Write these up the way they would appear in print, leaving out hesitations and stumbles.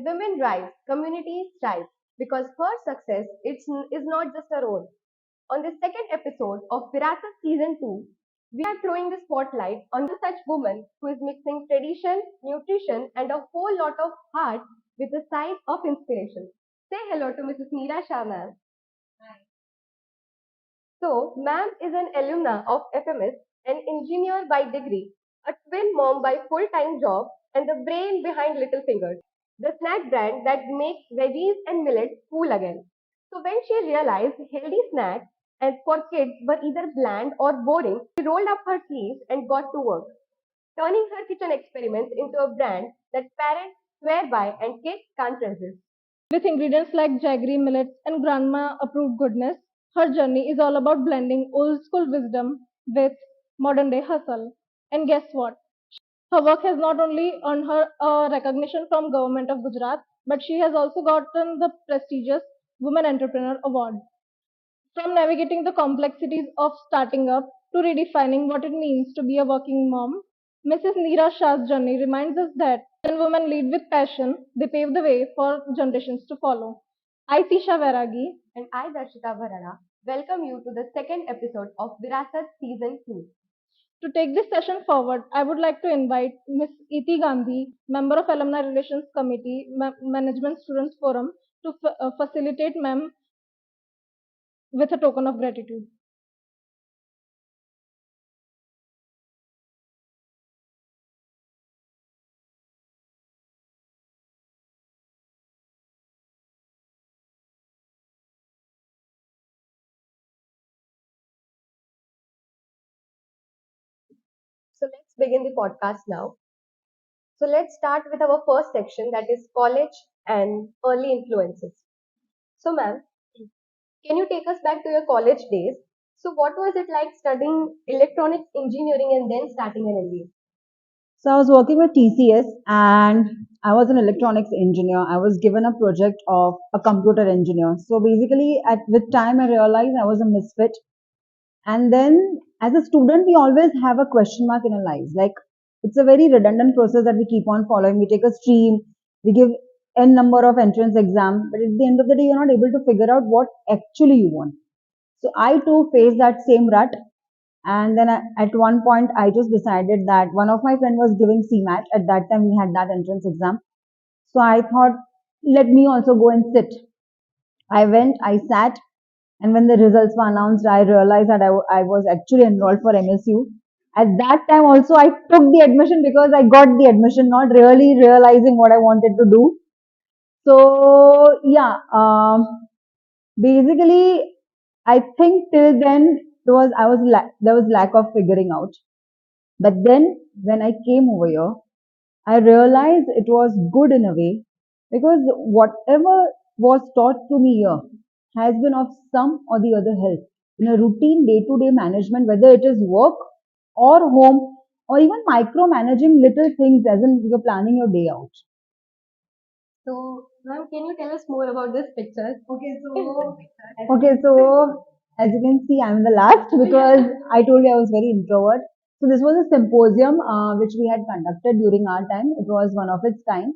When women rise, communities thrive because her success is not just her own. On the second episode of Virasat Season 2, we are throwing the spotlight on such woman who is mixing tradition, nutrition, and a whole lot of heart with a side of inspiration. Say hello to Mrs. Nira Shah, ma'am. So, ma'am is an alumna of FMS, an engineer by degree, a twin mom by full-time job, and the brain behind Little Fingers, the snack brand that makes veggies and millets cool again. So when she realized healthy snacks and for kids were either bland or boring, she rolled up her sleeves and got to work, turning her kitchen experiments into a brand that parents swear by and kids can't resist. With ingredients like jaggery, millets, and grandma approved goodness, her journey is all about blending old school wisdom with modern day hustle. And guess what? Her work has not only earned her recognition from Government of Gujarat, but she has also gotten the prestigious Women Entrepreneur Award. From navigating the complexities of starting up to redefining what it means to be a working mom, Mrs. Nira Shah's journey reminds us that when women lead with passion, they pave the way for generations to follow. I, Tisha Vairagi, And I, Darshita Bharada, welcome you to the second episode of Virasat Season 2. to take this session forward, I would like to invite Ms. Iti Gandhi, member of Alumni Relations Committee, Management Students Forum, to facilitate ma'am with a token of gratitude. So let's begin the podcast now. So let's start with our first section, that is college and early influences. So ma'am, can you take us back to your college days? So what was it like studying electronics engineering and then starting an MBA? So I was working with TCS and I was an electronics engineer. I was given a project of a computer engineer. So basically at with time I realized I was a misfit. And then as a student we always have a question mark in our lives. Like it's a very redundant process that we keep on following. We take a stream, we give n number of entrance exam, but at the end of the day you're not able to figure out what actually you want. So I too faced that same rut, and then at one point, I just decided that one of my friend was giving CMAT. At that time, we had that entrance exam. So I thought, let me also go and sit. I went, I sat, and when the results were announced, I realized that I was actually enrolled for MSU. At that time also, I took the admission because I got the admission, not really realizing what I wanted to do. So yeah, basically, I think till then there was lack of figuring out. But then when I came over here, I realized it was good in a way because whatever was taught to me here has been of some or the other help in a routine day to day management, whether it is work or home or even micromanaging little things as in you're planning your day out. So ma'am, can you tell us more about this picture? Okay, so as you can see, I'm the last because I told you I was very introvert. So this was a symposium which we had conducted during our time. It was one of its kind,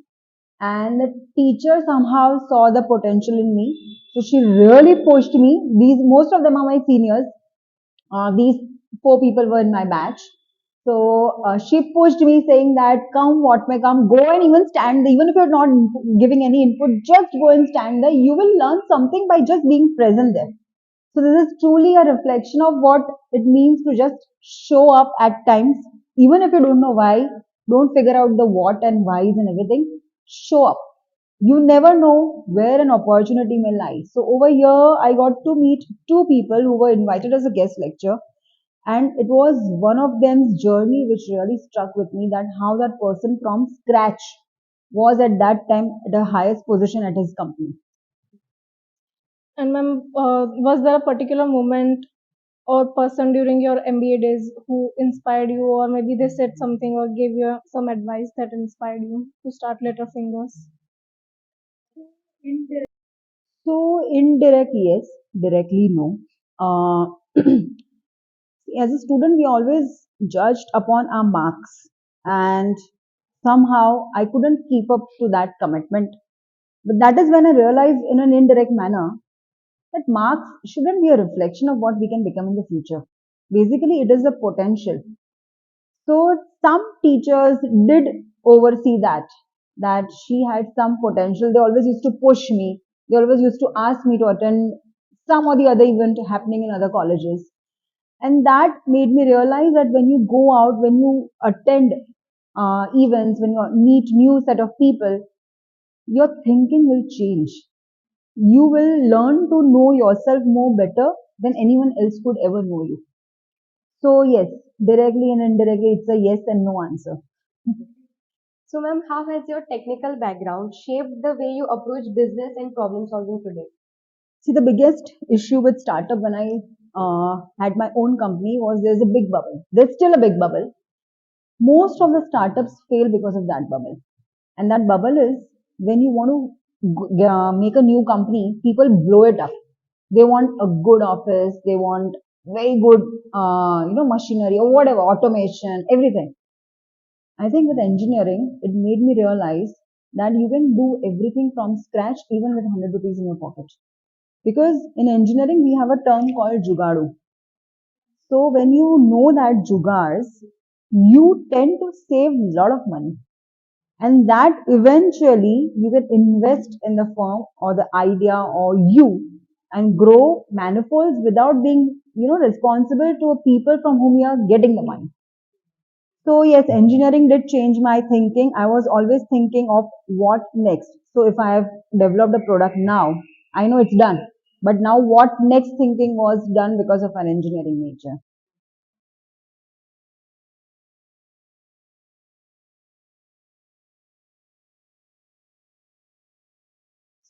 and the teacher somehow saw the potential in me. So she really pushed me. These most of them are my seniors. These four people were in my batch. So she pushed me saying that come what may come, go and even stand there. Even if you're not giving any input, just go and stand there. You will learn something by just being present there. So this is truly a reflection of what it means to just show up at times, even if you don't know why, don't figure out the what and whys and everything. Show up. You never know where an opportunity may lie. So over here, I got to meet two people who were invited as a guest lecture, and it was one of them's journey which really struck with me, that how that person from scratch was at that time at the highest position at his company. And ma'am, was there a particular moment or person during your MBA days who inspired you, or maybe they said something or gave you some advice that inspired you to start Later Fingers? So indirect, yes. Directly, no. Uh, as a student, we always judged upon our marks, and somehow I couldn't keep up to that commitment. But that is when I realized in an indirect manner that marks shouldn't be a reflection of what we can become in the future. Basically, it is a potential. So some teachers did oversee that she had some potential. They always used to push me. They always used to ask me to attend some or the other event happening in other colleges. And that made me realize that when you go out, when you attend events, when you meet new set of people, your thinking will change. You will learn to know yourself more better than anyone else could ever know you. So yes, directly and indirectly, it's a yes and no answer. So, ma'am, how has your technical background shaped the way you approach business and problem solving today? See, the biggest issue with startup when I had my own company was there's a big bubble. There's still a big bubble. Most of the startups fail because of that bubble. And that bubble is when you want to make a new company, people blow it up. They want a good office, they want very good, machinery or whatever, automation, everything. I think with engineering, it made me realize that you can do everything from scratch even with 100 rupees in your pocket. Because in engineering, we have a term called jugadu. So when you know that jugars, you tend to save a lot of money. And that eventually you can invest in the firm or the idea or you and grow manifolds without being, responsible to people from whom you are getting the money. So yes, engineering did change my thinking. I was always thinking of what next. So if I have developed a product now, I know it's done. But now what next thinking was done because of an engineering nature.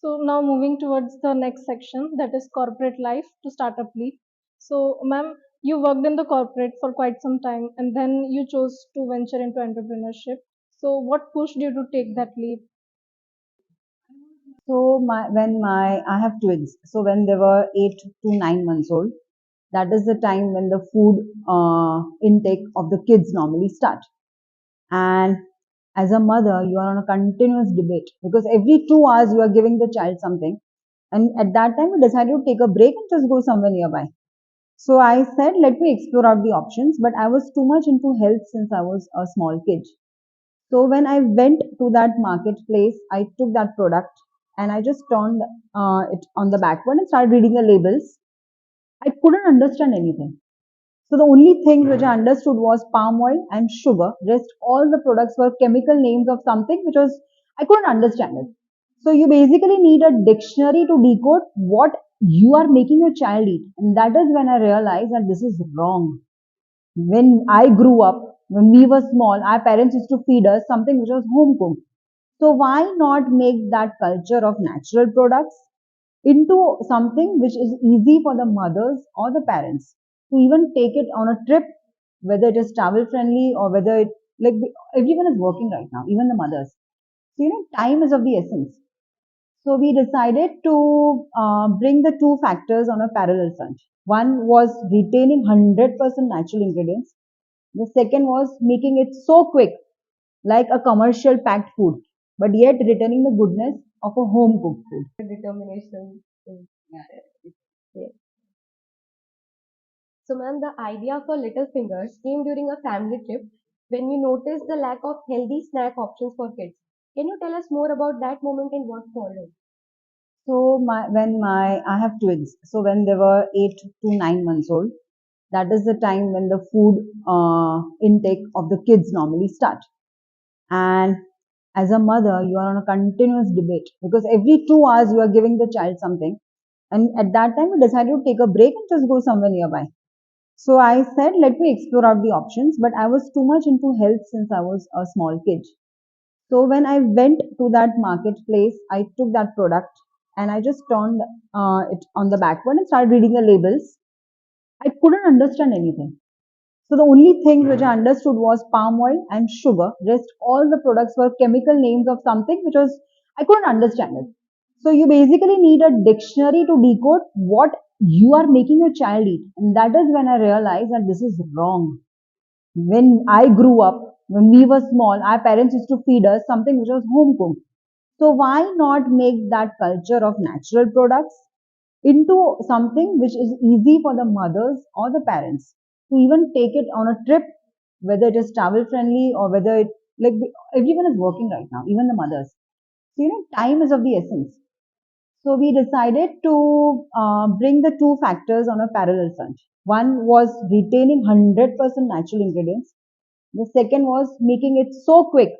So now moving towards the next section, that is corporate life to startup leap. So, ma'am, you worked in the corporate for quite some time, and then you chose to venture into entrepreneurship. So, what pushed you to take that leap? So I have twins. So when they were 8 to 9 months old, that is the time when the food intake of the kids normally start. And as a mother, you are on a continuous debate because every 2 hours you are giving the child something. And at that time, we decided to take a break and just go somewhere nearby. So I said, let me explore out the options. But I was too much into health since I was a small kid. So when I went to that marketplace, I took that product and I just turned it on the backward and started reading the labels. I couldn't understand anything. So the only things which I understood was palm oil and sugar. Rest all the products were chemical names of something which was I couldn't understand it. So you basically need a dictionary to decode what you are making your child eat. And that is when I realized that this is wrong. When I grew up, when we were small, our parents used to feed us something which was home cooked. So why not make that culture of natural products into something which is easy for the mothers or the parents to even take it on a trip, whether it is travel friendly or whether it like everyone is working right now, even the mothers. So time is of the essence. So we decided to bring the two factors on a parallel front. One was retaining 100% natural ingredients. The second was making it so quick, like a commercial packed food, but yet retaining the goodness of a home cooked food. Determination. Yes. So, ma'am, the idea for Little Fingers came during a family trip when you noticed the lack of healthy snack options for kids. Can you tell us more about that moment and what followed? So I have twins. So when they were 8 to 9 months old, that is the time when the food intake of the kids normally start. And as a mother, you are on a continuous debate because every 2 hours you are giving the child something. And at that time, we decided to take a break and just go somewhere nearby. So I said, let me explore out the options, but I was too much into health since I was a small kid. So when I went to that marketplace, I took that product and I just turned it on the backward and started reading the labels. I couldn't understand anything. So the only things which I understood was palm oil and sugar. Rest all the products were chemical names of something which was I couldn't understand it. So you basically need a dictionary to decode what you are making your child eat. And that is when I realized that this is wrong. When I grew up, when we were small, our parents used to feed us something which was home cooked. So why not make that culture of natural products into something which is easy for the mothers or the parents to even take it on a trip, whether it is travel friendly or whether it, like, everyone is working right now, even the mothers. So, time is of the essence. So we decided to bring the two factors on a parallel front. One was retaining 100% natural ingredients. The second was making it so quick,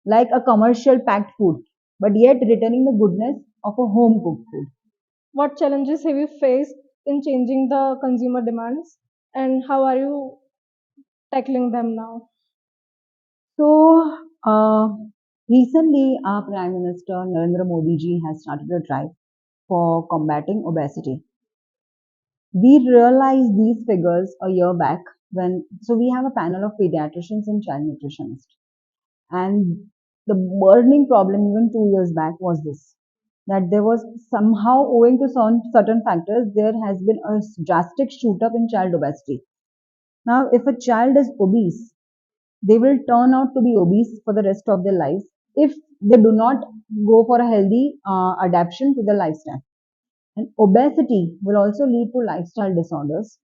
like a commercial packed food, but yet retaining the goodness of a home cooked food. What challenges have you faced in changing the consumer demands, and how are you tackling them now? So, recently, our Prime Minister Narendra Modi ji has started a drive for combating obesity. We realized these figures a year back so we have a panel of pediatricians and child nutritionists. And the burning problem even 2 years back was this, that there was somehow, owing to some certain factors, there has been a drastic shoot up in child obesity. Now, if a child is obese, they will turn out to be obese for the rest of their lives if they do not go for a healthy adaptation to the lifestyle. And obesity will also lead to lifestyle disorders.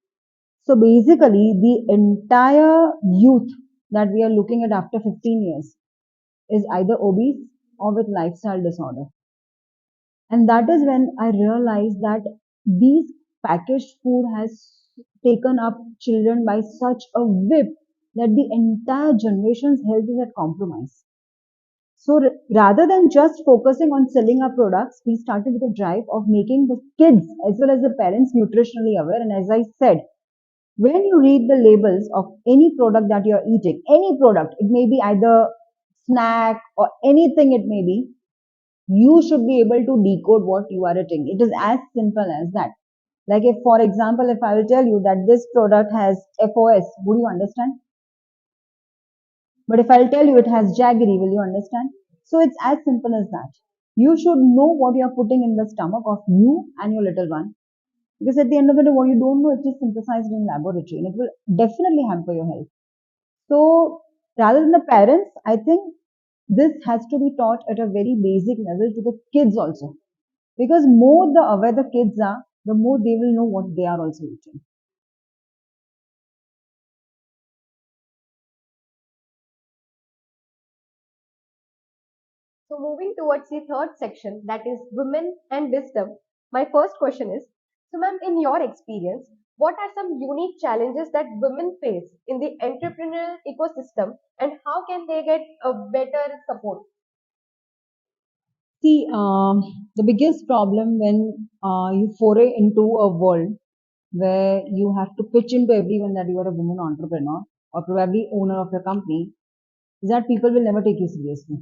So basically, the entire youth that we are looking at after 15 years is either obese or with lifestyle disorder. And that is when I realized that these packaged food has taken up children by such a whip that the entire generation's health is at compromise. So rather than just focusing on selling our products, we started with a drive of making the kids as well as the parents nutritionally aware. And as I said, when you read the labels of any product that you're eating, any product, it may be either snack or anything it may be, you should be able to decode what you are eating. It is as simple as that. Like if, for example, if I will tell you that this product has FOS, would you understand? But if I'll tell you it has jaggery, will you understand? So it's as simple as that. You should know what you are putting in the stomach of you and your little one. Because at the end of the day, what you don't know, it is synthesized in laboratory and it will definitely hamper your health. So rather than the parents, I think this has to be taught at a very basic level to the kids also. Because more the aware the kids are, the more they will know what they are also eating. So moving towards the third section, that is women and wisdom. My first question is, so ma'am, in your experience, what are some unique challenges that women face in the entrepreneurial ecosystem and how can they get a better support? See, the biggest problem when you foray into a world where you have to pitch into everyone that you are a woman entrepreneur or probably owner of your company is that people will never take you seriously.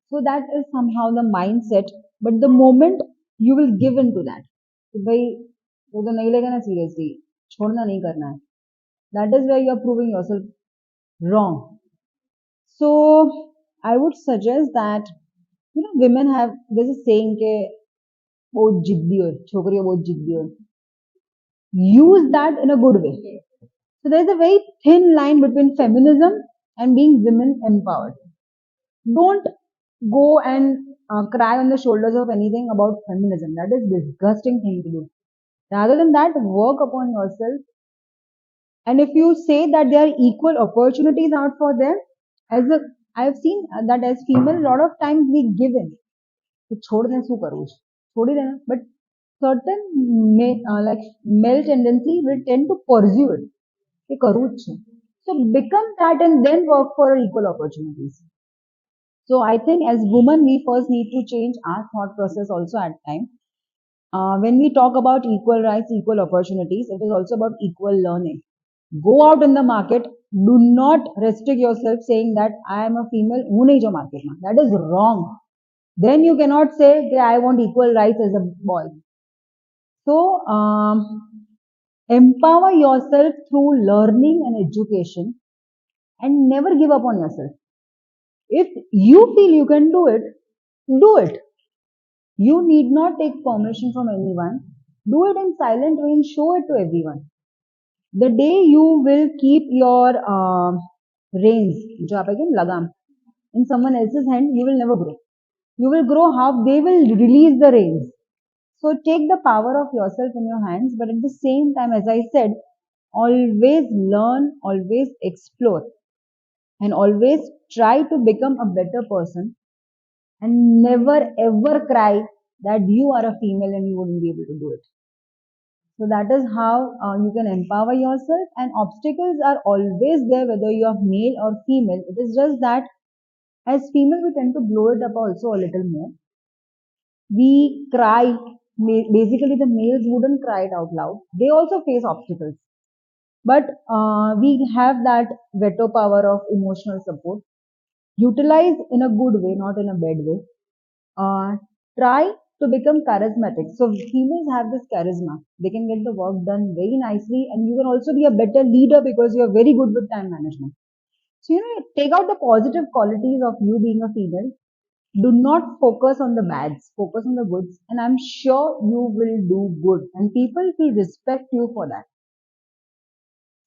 So that is somehow the mindset. But the moment you will give into that, कि भाई वो तो नहीं लेगा ना seriously, छोड़ना नहीं करना है. That is where you are proving yourself wrong. So I would suggest that women have there's a saying के बहुत जिद्दी हो, छोकरियां बहुत जिद्दी हो. Use that in a good way. So there's a very thin line between feminism and being women empowered. Don't go and cry on the shoulders of anything about feminism. That is disgusting thing to do. Rather than that, work upon yourself. And if you say that there are equal opportunities out for them, as a I've seen that as female, a lot of times we give in. कि छोड़ दें शू करूँ छोड़ ही देना but certain like male tendency will tend to pursue it कि करूँ જ છે. So become that and then work for equal opportunities. So I think as women we first need to change our thought process also at time. When we talk about equal rights, equal opportunities, it is also about equal learning. Go out in the market. Do not restrict yourself saying that I am a female. हूँ नहीं जो market में. That is wrong. Then you cannot say that I want equal rights as a boy. So empower yourself through learning and education and never give up on yourself. If you feel you can do it, do it. You need not take permission from anyone. Do it in silent way and show it to everyone. The day you will keep your reins, जो आप again लगाम, in someone else's hand, you will never grow. You will grow half, they will release the reins. So take the power of yourself in your hands, but at the same time, as I said, always learn, always explore, and always try to become a better person, and never ever cry that you are a female and you wouldn't be able to do it. So that is how you can empower yourself, and obstacles are always there whether you are male or female. It is just that as female we tend to blow it up also a little more. We cry, basically the males wouldn't cry it out loud. They also face obstacles. But we have that veto power of emotional support. Utilize in a good way, not in a bad way. Try to become charismatic. So females have this charisma. They can get the work done very nicely, and you can also be a better leader because you are very good with time management. So, take out the positive qualities of you being a female. Do not focus on the bads, focus on the goods, and I'm sure you will do good, and people will respect you for that.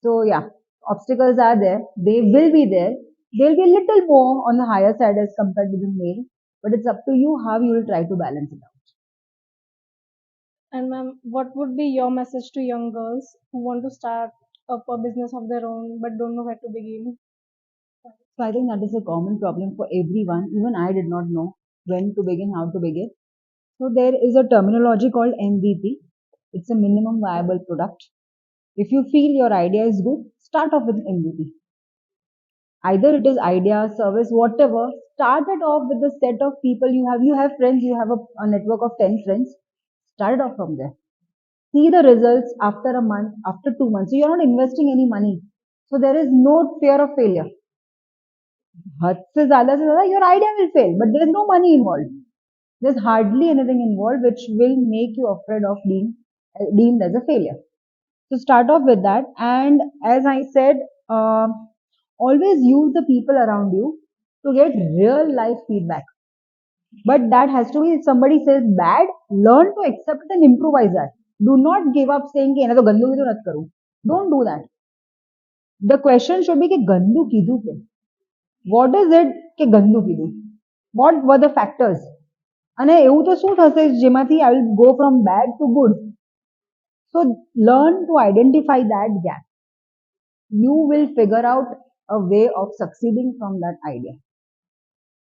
So, yeah, obstacles are there, they will be there. They'll be a little more on the higher side as compared to the male, but it's up to you how you will try to balance it out. And ma'am, what would be your message to young girls who want to start up a business of their own but don't know where to begin? So, I think that is a common problem for everyone. Even I did not know when to begin, how to begin. So, there is a terminology called MVP. It's a minimum viable product. If you feel your idea is good, start off with MVP. Either it is idea, service, whatever. Start it off with the set of people you have. You have friends, you have a network of 10 friends. Start it off from there. See the results after a month, after 2 months. So you're not investing any money. So there is no fear of failure. हद से ज़्यादा your idea will fail, but there is no money involved. There's hardly anything involved which will make you afraid of being deemed as a failure. So start off with that, and as I said, always use the people around you to get real life feedback. But that has to be, if somebody says bad, learn to accept it and improvise that. Do not give up saying कि तो गंदू की तो नत करूं. Don't do that. The question should be कि गंदू कीधु के. What is it કે ગંદુ કીધું? What were the factors? અને એવું તો શું થશે જેમાંથી I will go from bad to good. So learn to identify that gap. You will figure out a way of succeeding from that idea.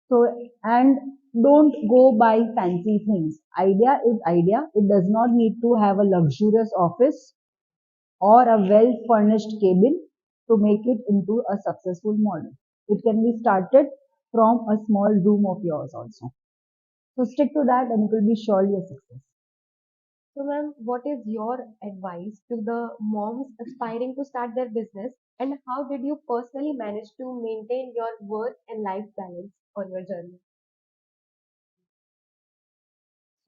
So, and don't go by fancy things. Idea is idea. It does not need to have a luxurious office or a well furnished cabin to make it into a successful model. It can be started from a small room of yours also. So stick to that and it will be surely a success. So, ma'am, what is your advice to the moms aspiring to start their business, and how did you personally manage to maintain your work and life balance on your journey?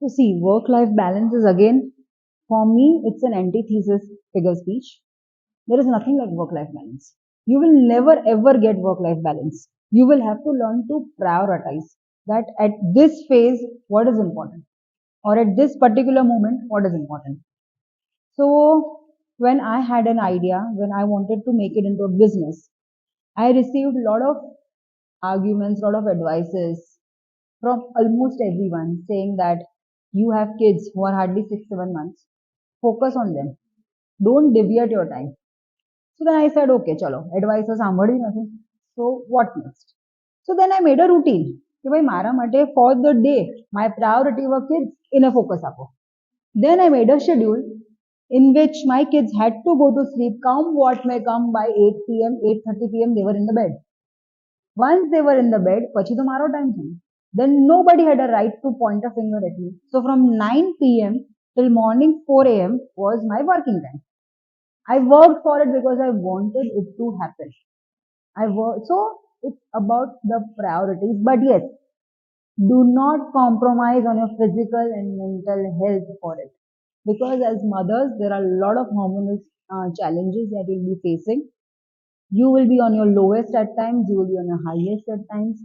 So see, work-life balance is again, for me, it's an antithesis figure speech. There is nothing like work-life balance. You will never ever get work-life balance. You will have to learn to prioritize that at this phase, what is important, or at this particular moment, what is important. So when I had an idea, when I wanted to make it into a business, I received a lot of arguments, a lot of advices from almost everyone saying that you have kids who are hardly 6, 7 months. Focus on them. Don't deviate your time. So then I said, okay, chalo, advice was સાંભળી નથી. So what next? So then I made a routine. કે ભાઈ મારા માટે for the day, my priority were kids, inner focus આપો. Then I made a schedule in which my kids had to go to sleep, come what may come, by 8 p.m., 8:30 p.m. they were in the bed. Once they were in the bed, પછી તો મારો time છે. Then nobody had a right to point a finger at me. So from 9 p.m. till morning 4 a.m. was my working time. I worked for it because I wanted it to happen. So it's about the priorities. But yes, do not compromise on your physical and mental health for it. Because as mothers, there are a lot of hormonal challenges that you'll be facing. You will be on your lowest at times, you will be on your highest at times.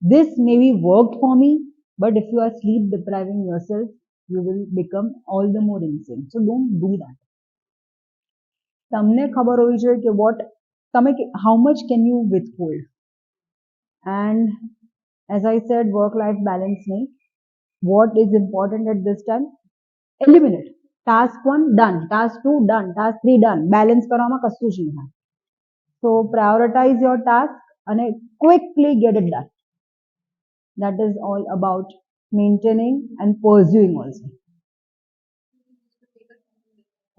This maybe worked for me, but if you are sleep depriving yourself, you will become all the more insane. So don't do that. તમને ખબર હોવી જોઈએ કે what તમે how much can you withhold, and As I said, work-life balance नहीं. What is important at this time? Eliminate. Task 1 done. Task 2 done. Task 3 done. Balance કરવામાં કશું જ નહીં. So prioritize your task and quickly get it done. That is all about maintaining and pursuing also.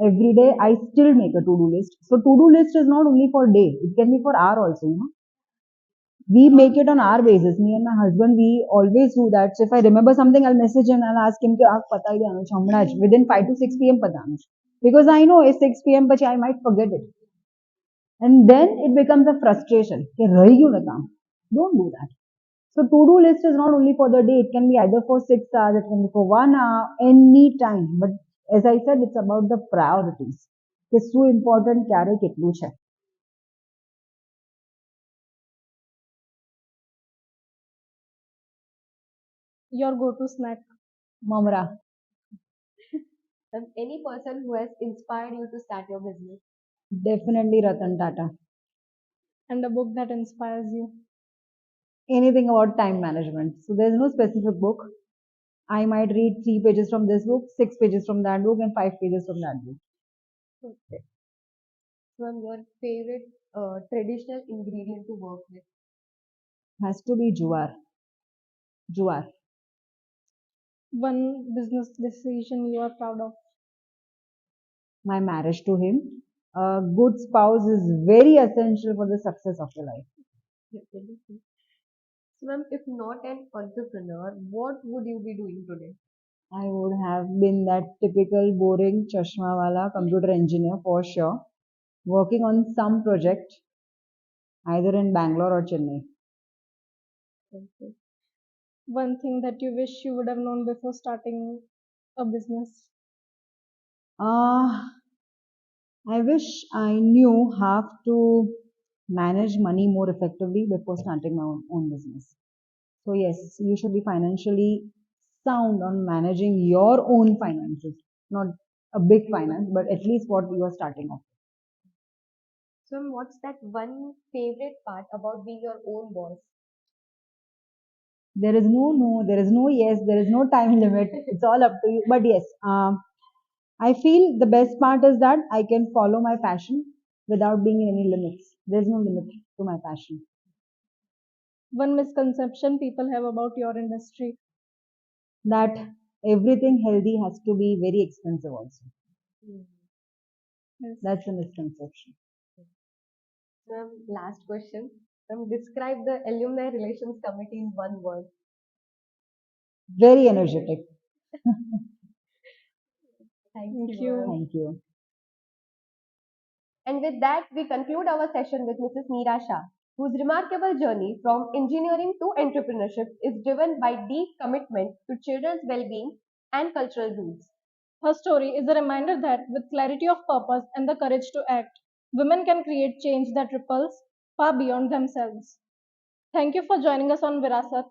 Every day I still make a to-do list. So to-do list is not only for day, it can be for hour also, you know. We make it on our basis. Me and my husband, we always do that. So if I remember something, I'll message him and I'll ask him, within 5 to 6 p.m. Because I know it's 6 p.m. but I might forget it. And then it becomes a frustration. Don't do that. So to-do list is not only for the day, it can be either for 6 hours, it can be for 1 hour, any time. But as I said, it's about the priorities. It's so important carry કેટલું છે. Your go-to snack Mamra. Any person who has inspired you to start your business? Definitely Ratan Tata. and a book that inspires you. Anything about time management. So there's no specific book. I might read 3 pages from this book, 6 pages from that book, and 5 pages from that book. Okay. From your favorite traditional ingredient to work with? Has to be Juar. Juar. One business decision you are proud of. My marriage to him. A good spouse is very essential for the success of your life. Definitely. So, ma'am, if not an entrepreneur, what would you be doing today? I would have been that typical boring chashma wala computer engineer for sure, working on some project either in Bangalore or Chennai. Okay. One thing that you wish you would have known before starting a business. Uh, I wish I knew how to manage money more effectively before starting my own business. So yes, you should be financially sound on managing your own finances, not a big finance, but at least what you are starting off. So, ma'am, what's that one favorite part about being your own boss? There is no no, there is no yes, there is no time limit. It's all up to you. But yes, I feel the best part is that I can follow my passion without being in any limits. There's no limit to my passion. One misconception people have about your industry. That everything healthy has to be very expensive also. Hmm. Yes. That's a misconception. Ma'am, last question. Ma'am, describe the alumni relations committee in one word. Very energetic. Thank Thank you, you. ma'am. Thank you. And with that, we conclude our session with Mrs. Nira Shah, whose remarkable journey from engineering to entrepreneurship is driven by deep commitment to children's well-being and cultural roots. Her story is a reminder that with clarity of purpose and the courage to act, women can create change that ripples far beyond themselves. Thank you for joining us on Virasat.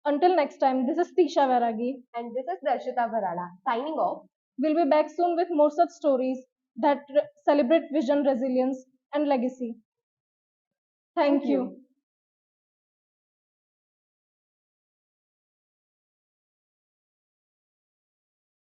Until next time, this is Tisha Vairagi. And this is Darshita Bharada signing off. We'll be back soon with more such stories that celebrate vision, resilience, and legacy. Thank you.